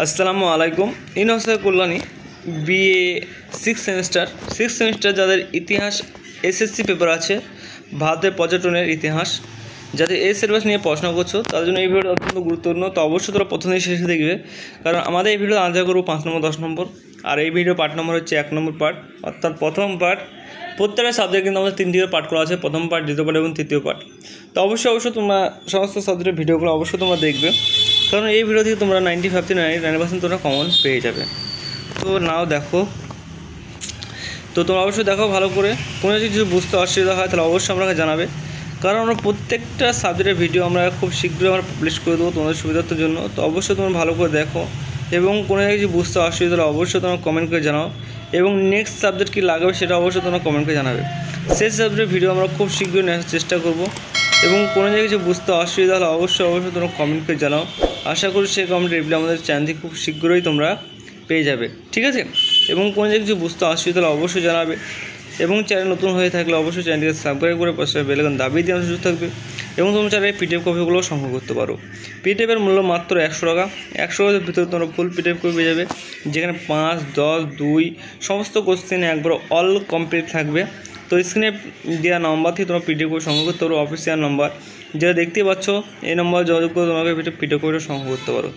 আসসালামু আলাইকুম। ইনহসার Kalyani BA six semester যাদের ইতিহাস এসএসসি পেপার আছে, ভারতের পর্যটনের ইতিহাস, যাদের এই সিলেবাস নিয়ে পড়াশোনা করছো তাদের জন্য এই ভিডিওটা অত্যন্ত গুরুত্বপূর্ণ। তো অবশ্যই তোরা প্রথম থেকে শেষে দেখবে, কারণ আমাদের এই ভিডিও আলোচনা করবো 5 নম্বর 10 নম্বর, আর এই ভিডিও পার্ট নম্বর হচ্ছে 1 নম্বর পার্ট, অর্থাৎ প্রথম পার্ট। প্রত্যেকটা সাবজেক্ট কিন্তু আমাদের 3 পার্ট করা আছে, প্রথম পার্ট, দ্বিতীয় পার্ট এবং তৃতীয় পার্ট। তো অবশ্যই তোমরা সমস্ত সাবজেক্টের ভিডিওগুলো অবশ্যই তোমরা দেখবে, কারণ এই ভিডিও থেকে তোমরা 95 থেকে 99% তোমরা কমন পেয়ে যাবে। তো নাও দেখো, তো তোমরা অবশ্যই দেখো ভালো করে। কোনো কিছু বুঝতে অসুবিধা হয় তাহলে অবশ্যই আমাকে জানাবে, কারণ আমরা প্রত্যেকটা সাবজেক্টের ভিডিও আমরা খুব শীঘ্রই আমরা পাবলিশ করে দেবো তোমাদের সুবিধার্থের জন্য। তো অবশ্যই তোমরা ভালো করে দেখো, এবং কোনো কিছু বুঝতে অসুবিধা হলে অবশ্যই তোমরা কমেন্ট করে জানাও, এবং নেক্সট সাবজেক্ট কী লাগবে সেটা অবশ্যই তোমরা কমেন্ট করে জানাবে। সেই সাবজেক্টের ভিডিও আমরা খুব শীঘ্রই নেওয়ার চেষ্টা করব, এবং কোনো জায়গায় কিছু বুঝতে অসুবিধা হলে অবশ্যই তোমরা কমেন্ট করে জানাও। আশা করি সেই কমেন্ট রিপ্লাই আমাদের চ্যানেল থেকে খুব শীঘ্রই তোমরা পেয়ে যাবে, ঠিক আছে? এবং কোনো জায়গায় কিছু বুঝতে অসুবিধা হলে অবশ্যই জানাবে, এবং চ্যানেল নতুন হয়ে থাকলে অবশ্যই চ্যানেলটিকে সাবস্ক্রাইব করে পাশে বেল আইকন দাবিয়ে দিয়ে সুযোগ থাকবে। এবং তোমরা চাইলে পিডিএফ কপিগুলো সংগ্রহ করতে পারো। পিডিএফের মূল্য মাত্র 100 টাকা। 100 টাকার ভিতরে তোমরা ফুল পিডিএফ কপি পেয়ে যাবে, যেখানে 5, 10, 2 সমস্ত কোশ্চেনে একবার অল কমপ্লিট থাকবে। তো স্ক্রিনে দেওয়া নম্বর থেকে তোমরা পিডিএফ কপি সংগ্রহ করতে পারো, অফিসিয়াল নম্বর যেটা দেখতে পাচ্ছ, এই নম্বরে যোগাযোগ করে তোমাকে পিডিএফ কপিটা সংগ্রহ করতে পারো।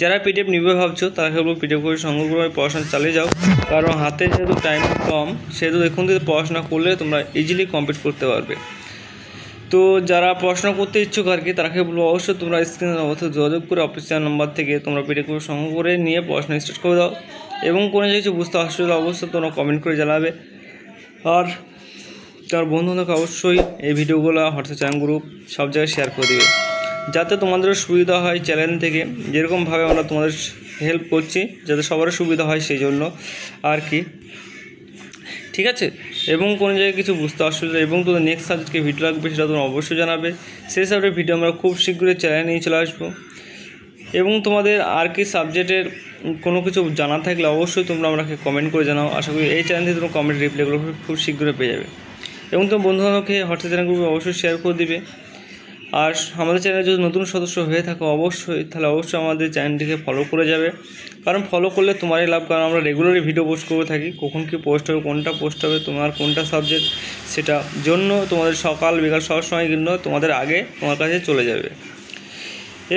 যারা পিডিএফ নিবে ভাবছো তারা কেবল পিডিএফ করে সংগ্রহ করে পড়াশোনা চালিয়ে যাও, কারণ হাতে যেহেতু টাইম কম, সেহেতু এখন থেকে পড়াশোনা করলে তোমরা ইজিলি কমপ্লিট করতে পারবে। তো যারা পড়াশোনা করতে ইচ্ছুক আর কি, তারাকে বলবো অবশ্যই তোমরা স্ক্রিনে অবশ্যই যোগাযোগ করে অফিসিয়াল নাম্বার থেকে তোমরা পিডিএফ করে সংগ্রহ করে নিয়ে পড়াশোনা স্টার্ট করে দাও। এবং কোনো কিছু বুঝতে অসুবিধা অবশ্যই তোমরা কমেন্ট করে জানাবে, আর তার বন্ধুদেরকে অবশ্যই এই ভিডিওগুলো হোয়াটসঅ্যাপ চ্যানেল গ্রুপ সব জায়গায় শেয়ার করে দিবে, যাতে তোমাদেরও সুবিধা হয়। চ্যানেল থেকে যেরকমভাবে আমরা তোমাদের হেল্প করছি, যাতে সবারও সুবিধা হয় সেই জন্য আর কি, ঠিক আছে? এবং কোনো জায়গায় কিছু বুঝতে অসুবিধা এবং তোমাদের নেক্সট সাবজেক্টকে ভিডিও লাগবে সেটা তোমরা অবশ্যই জানাবে। সেই সাবজেক্টের ভিডিও আমরা খুব শীঘ্রই চ্যানেলে নিয়ে চলে আসবো। এবং তোমাদের আর কি সাবজেক্টের কোনো কিছু জানা থাকলে অবশ্যই তোমরা আমাকে কমেন্ট করে জানাও। আশা করি এই চ্যানেল থেকে তোমরা কমেন্ট রিপ্লাইগুলো খুব শীঘ্রই পেয়ে যাবে। এবং তোমার বন্ধুবান্ধবকে হোয়াটসঅ্যাপ চ্যানেল গ্রুপে অবশ্যই শেয়ার করে দিবে। আর আমাদের চ্যানেলে যদি নতুন সদস্য হয়ে থাকো তাহলে অবশ্যই আমাদের চ্যানেলটিকে ফলো করে যাবে, কারণ ফলো করলে তোমারই লাভ। কারণ আমরা রেগুলারই ভিডিও পোস্ট করে থাকি, কখন কী পোস্ট হবে, কোনটা পোস্ট হবে, তোমার কোনটা সাবজেক্ট, সেটা জন্য তোমাদের সকাল বিকাল সব সময় কিন্তু তোমাদের আগে তোমার কাছে চলে যাবে।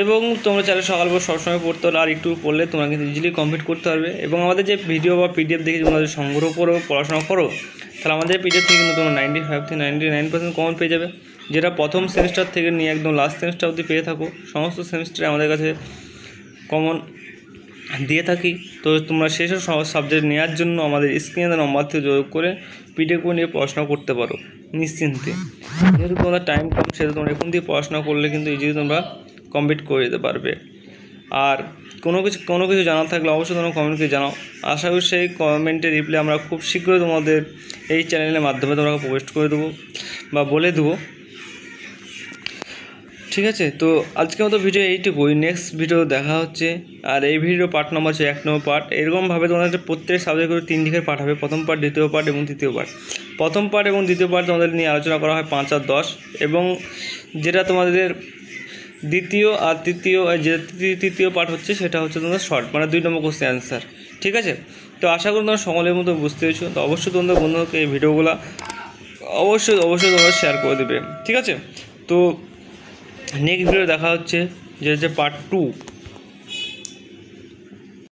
এবং তোমরা চাইলে সকাল পর সবসময় পড়তে হলে আর একটু পড়লে তোমরা কিন্তু ইজিলি কমপ্লিট করতে পারবে। এবং আমাদের যে ভিডিও বা পিডিএফ দেখে তোমরা যদি সংগ্রহ করো, পড়াশোনা করো, তাহলে আমাদের পিডিএফ থেকে কিন্তু তোমরা 95 থেকে 99% কমন পেয়ে যাবে, যেটা প্রথম সেমিস্টার থেকে নিয়ে একদম লাস্ট সেমিস্টার অবধি পেয়ে থাকো। সমস্ত সেমিস্টারে আমাদের কাছে কমন দিয়ে থাকি। তো তোমরা সেসব সাবজেক্ট নেওয়ার জন্য আমাদের স্ক্রিনে নম্বর থেকে যোগাযোগ করে পিডিএফ নিয়ে পড়াশোনা করতে পারো নিশ্চিন্তে। যেহেতু তোমাদের টাইম কম, সেহেতু তোমরা এখন দিয়ে পড়াশোনা করলে কিন্তু ইজিলি তোমরা কমপ্লিট করে দিতে পারবে। আর কোনো কিছু জানার থাকলে অবশ্যই তোমরা কমেন্ট করে জানাও। আশা করি সেই কমেন্টের রিপ্লাই আমরা খুব শীঘ্রই তোমাদের এই চ্যানেলের মাধ্যমে তোমরা পোস্ট করে দেবো বা বলে দেবো, ঠিক আছে? তো আজকের মতো ভিডিও এইটুকুই, নেক্সট ভিডিও দেখা হচ্ছে। আর এই ভিডিও পার্ট নম্বর হচ্ছে 1 নম্বর পার্ট। এরকমভাবে তোমাদের প্রত্যেক সাবজেক্ট করে 3 দিকের পার্ট হবে, প্রথম পার্ট, দ্বিতীয় পার্ট এবং তৃতীয় পার্ট। প্রথম পার্ট এবং দ্বিতীয় পার্ট তোমাদের নিয়ে আলোচনা করা হয় 5 আর 10, এবং যেটা তোমাদের দ্বিতীয় আর তৃতীয় পার্ট হচ্ছে সেটা হচ্ছে তোমাদের শর্ট, মানে 2 নম্বর কোশ্চেন অ্যান্সার, ঠিক আছে? তো আশা করি তোমরা সকলের মতো বুঝতে পেরেছো। তো অবশ্যই তোমাদের বন্ধুদেরকে এই ভিডিওগুলো অবশ্যই তোমরা শেয়ার করে দেবে, ঠিক আছে? তো নেক্সট ভিডিও দেখা হচ্ছে, যে হচ্ছে পার্ট 2।